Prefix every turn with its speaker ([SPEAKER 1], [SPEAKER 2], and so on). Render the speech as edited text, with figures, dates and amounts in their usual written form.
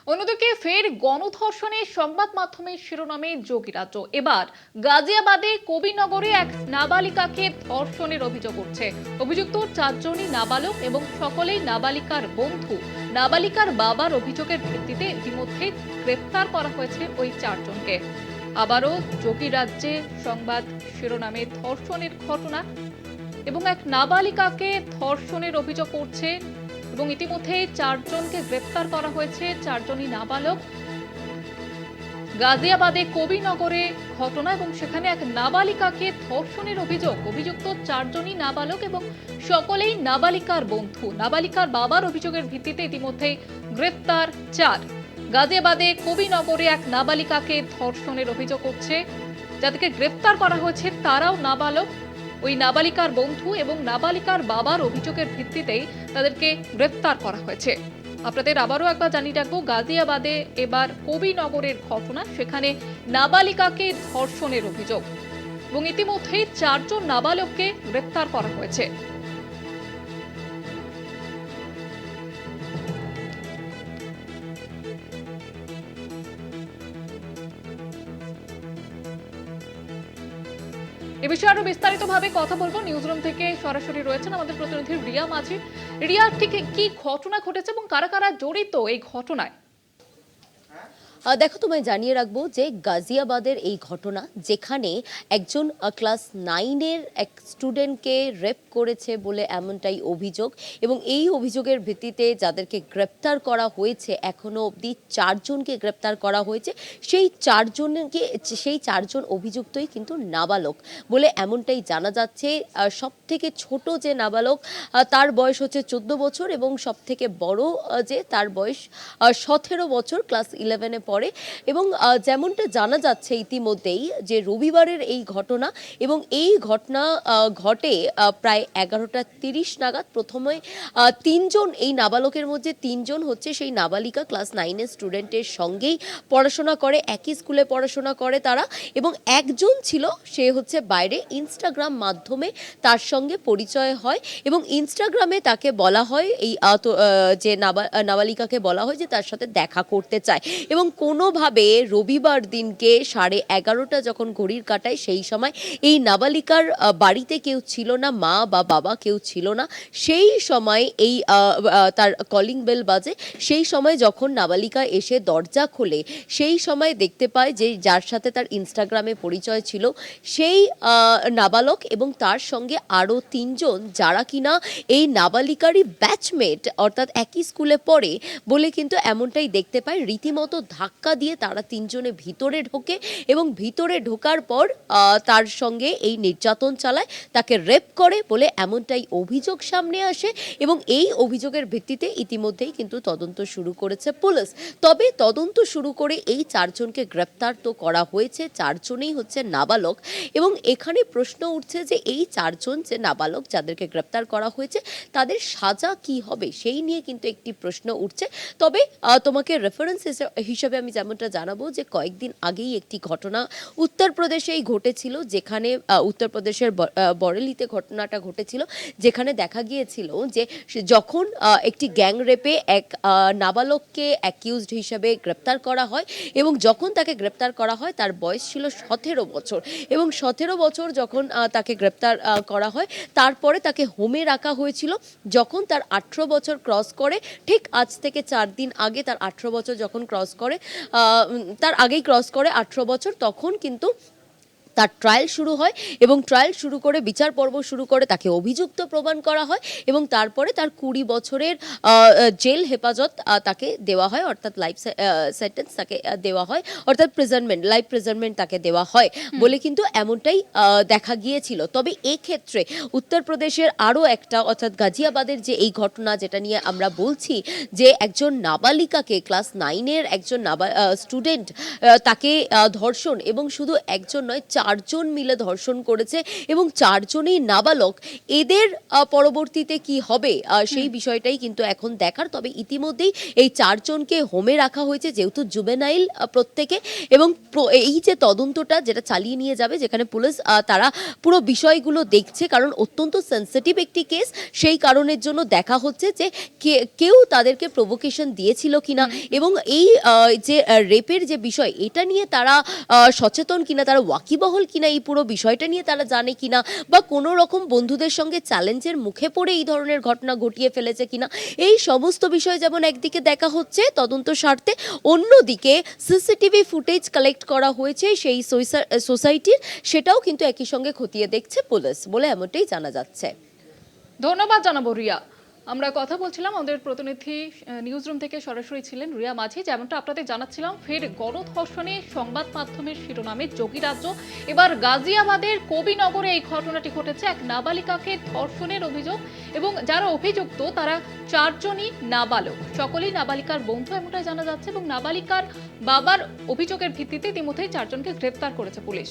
[SPEAKER 1] অন্যদিকে ফের গণধর্ষণের সংবাদ মাধ্যমের শিরোনামে যোগীরাজ্য। এবার গাজিয়াবাদে কবিনগরে এক নাবালিকাকে ধর্ষণের অভিযোগ উঠছে। অভিযুক্ত চারজনই নাবালক এবং সকলেই নাবালিকার বন্ধু। নাবালিকার বাবার অভিযোগের ভিত্তিতে ইতিমধ্যে গ্রেফতার করা হয়েছে ওই চারজনকে। আবারও যোগীরাজ্যে সংবাদ শিরোনামে ধর্ষণের ঘটনা এবং এক নাবালিকাকে ধর্ষণের অভিযোগ করছে এবং ইতিমধ্যে চারজনকে গ্রেফতার করা হয়েছে, চারজনই নাবালক। গাজিয়াবাদে কবিনগরে ঘটনা এবং সেখানে এক নাবালিকাকে ধর্ষণের অভিযোগ। অভিযুক্ত চারজনই নাবালক এবং সকলেই নাবালিকার বন্ধু। নাবালিকার বাবার অভিযোগের ভিত্তিতে ইতিমধ্যে গ্রেফতার চার। গাজিয়াবাদে কবিনগরে এক নাবালিকাকে ধর্ষণের অভিযোগ উঠছে। যাদেরকে গ্রেফতার করা হয়েছে তারাও নাবালক, ওই নাবালিকার বন্ধু এবং নাবালিকার বাবার অভিযোগের ভিত্তিতেই তাদেরকে গ্রেফতার করা হয়েছে। আপনাদের আবারও একবার জানিয়ে রাখবো, গাজিয়াবাদে এবার কবিনগরের ঘটনা, সেখানে নাবালিকাকে ধর্ষণের অভিযোগ এবং ইতিমধ্যেই চারজন নাবালককে গ্রেফতার করা হয়েছে। এ বিষয়ে আরো বিস্তারিতভাবে কথা বলবো। নিউজরুম থেকে সরাসরি রয়েছেন আমাদের প্রতিনিধি রিয়া মাঝি। রিয়া, ঠিক কি ঘটনা ঘটেছে এবং কারা কারা জড়িত এই ঘটনায়?
[SPEAKER 2] দেখো, তোমায় জানিয়ে রাখবো যে গাজিয়াবাদের এই ঘটনা, যেখানে একজন ক্লাস 9-এর এক স্টুডেন্টকে রেপ করেছে বলে এমনটাই অভিযোগ, এবং এই অভিযোগের ভিত্তিতে যাদেরকে গ্রেপ্তার করা হয়েছে, এখনো অবধি চারজনকে গ্রেপ্তার করা হয়েছে। সেই চারজন অভিযুক্তই কিন্তু নাবালক বলে এমনটাই জানা যাচ্ছে। সব থেকে ছোট যে নাবালক, তার বয়স হচ্ছে 14 বছর, এবং সব থেকে বড় যে তার বয়স 17 বছর, ক্লাস 11-এ পড়ে। এবং যেমনটা জানা যাচ্ছে ইতিমধ্যেই যে রবিবারের এই ঘটনা, এবং এই ঘটনা ঘটে প্রায় 11:30 নাগাদ। প্রথমে তিনজন, এই নাবালকের মধ্যে তিনজন হচ্ছে সেই নাবালিকা ক্লাস 9-এর স্টুডেন্টের সঙ্গেই পড়াশোনা করে, একই স্কুলে পড়াশোনা করে তারা, এবং একজন ছিল সে হচ্ছে বাইরে, ইনস্টাগ্রাম মাধ্যমে তার সঙ্গে পরিচয় হয়, এবং ইনস্টাগ্রামে তাকে বলা হয়, এই যে নাবালিকাকে বলা হয় যে তার সাথে দেখা করতে চায়। এবং কোনোভাবে রবিবার দিনকে 11:30 যখন ঘড়ির কাটায়, সেই সময় এই নাবালিকার বাড়িতে কেউ ছিল না, মা বা বাবা কেউ ছিল না। সেই সময় এই তার কলিং বেল বাজে। সেই সময় যখন নাবালিকা এসে দরজা খোলে, সেই সময় দেখতে পায় যে যার সাথে তার ইনস্টাগ্রামে পরিচয় ছিল সেই নাবালক, এবং তার সঙ্গে আরও তিনজন যারা কিনা এই নাবালিকারই ব্যাচমেট, অর্থাৎ একই স্কুলে পড়ে বলে কিন্তু এমনটাই দেখতে পায়। রীতিমতো ধাক্কা দিয়ে তারা তিনজনে ভিতরে ঢোকে, এবং ভিতরে ঢোকার পর তার সঙ্গে এই নির্যাতন চালায়, তাকে রেপ করে বলে এমনটাই অভিযোগ সামনে আসে। এবং এই অভিযোগের ভিত্তিতে ইতিমধ্যেই কিন্তু তদন্ত শুরু করেছে পুলিশ। তবে তদন্ত শুরু করে এই চারজনকে গ্রেপ্তার তো করা হয়েছে, চারজনেই হচ্ছে নাবালক। এবং এখানে প্রশ্ন উঠছে যে এই চারজন যে নাবালক যাদেরকে গ্রেপ্তার করা হয়েছে, তাদের সাজা কি হবে সেই নিয়ে কিন্তু একটি প্রশ্ন উঠছে। তবে তোমাকে রেফারেন্স হিসেবে আমি যেমনটা জানাবো যে কয়েকদিন আগেই একটি ঘটনা উত্তরপ্রদেশেই ঘটেছিল, যেখানে উত্তরপ্রদেশের বরেলিতে ঘটনাটা ঘটেছিল, যেখানে দেখা গিয়েছিল যে যখন একটি গ্যাং রেপে এক নাবালককে অ্যাকিউজড হিসেবে গ্রেপ্তার করা হয়, এবং যখন তাকে গ্রেপ্তার করা হয় তার বয়স ছিল 17 বছর, এবং 17 বছর যখন তাকে গ্রেপ্তার করা হয়, তারপরে তাকে হোমে রাখা হয়েছিল। যখন তার 18 বছর ক্রস করে, ঠিক আজ থেকে 4 দিন আগে তার 18 বছর যখন ক্রস করে, তার আগেই ক্রস করে 18 বছর, তখন কিন্তু তার ট্রায়াল শুরু হয়, এবং ট্রায়াল শুরু করে বিচার পর্ব শুরু করে তাকে অভিযুক্ত প্রমাণ করা হয়, এবং তারপরে তার 20 বছরের জেল হেফাজত তাকে দেওয়া হয়, অর্থাৎ লাইফ সেন্টেন্স তাকে দেওয়া হয়, অর্থাৎ লাইফ প্রিজনমেন্ট তাকে দেওয়া হয় বলে কিন্তু এমনটাই দেখা গিয়েছিল। তবে এক্ষেত্রে উত্তরপ্রদেশের আরও একটা, অর্থাৎ গাজিয়াবাদের যে এই ঘটনা যেটা নিয়ে আমরা বলছি, যে একজন নাবালিকাকে, ক্লাস 9-এর একজন স্টুডেন্ট, তাকে ধর্ষণ, এবং শুধু একজন নয় চারজন মিলে ধর্ষণ করেছে এবং চারজনই নাবালক। এদের পরবর্তীতে কি হবে সেই বিষয়টাই কিন্তু এখন দেখার। তবে ইতিমধ্যেই এই চারজনকে হোমে রাখা হয়েছে, যেহেতু জুবেনাইল প্রত্যেকে, এবং এই যে তদন্তটা যেটা চালিয়ে নিয়ে যাবে, যেখানে পুলিশ তারা পুরো বিষয়গুলো দেখছে, কারণ অত্যন্ত সেনসিটিভ একটি কেস, সেই কারণের জন্য দেখা হচ্ছে যে কেউ তাদেরকে প্রভোকেশন দিয়েছিল কিনা, এবং এই যে রেপের যে বিষয়, এটা নিয়ে তারা সচেতন কিনা, তারা ওয়াকিবহল কিনা, এই পুরো বিষয়টা নিয়ে তারা জানে কিনা, বা কোনো রকম বন্ধুদের সঙ্গে চ্যালেঞ্জের মুখে পড়ে এই ধরনের ঘটনা ঘটিয়ে ফেলেছে কিনা, এই সমস্ত বিষয় যেমন একদিকে দেখা হচ্ছে তদন্ত স্বার্থে, অন্যদিকে সিসিটিভি ফুটেজ কালেক্ট করা হয়েছে সেই সোসাইটির, সেটাও কিন্তু একই সঙ্গে খতিয়ে দেখছে পুলিশ বলে এমনটাই জানা যাচ্ছে।
[SPEAKER 1] ধন্যবাদ জানাবো রিয়া। আমরা কথা বলছিলাম, আমাদের প্রতিনিধি নিউজ রুম থেকে সরাসরি ছিলেন রিয়া মাঝি। যেমনটা আপনাদের জানাচ্ছিলাম, ফের গণধর্ষণে সংবাদ মাধ্যমের শিরোনামে যোগীরাজ্য। এবার গাজিয়াবাদের কবিনগরে এই ঘটনাটি ঘটেছে। এক নাবালিকাকে ধর্ষণের অভিযোগ, এবং যারা অভিযুক্ত তারা চারজনই নাবালক, সকলেই নাবালিকার বন্ধু এমনটাই জানা যাচ্ছে, এবং নাবালিকার বাবার অভিযোগের ভিত্তিতে ইতিমধ্যেই চারজনকে গ্রেপ্তার করেছে পুলিশ।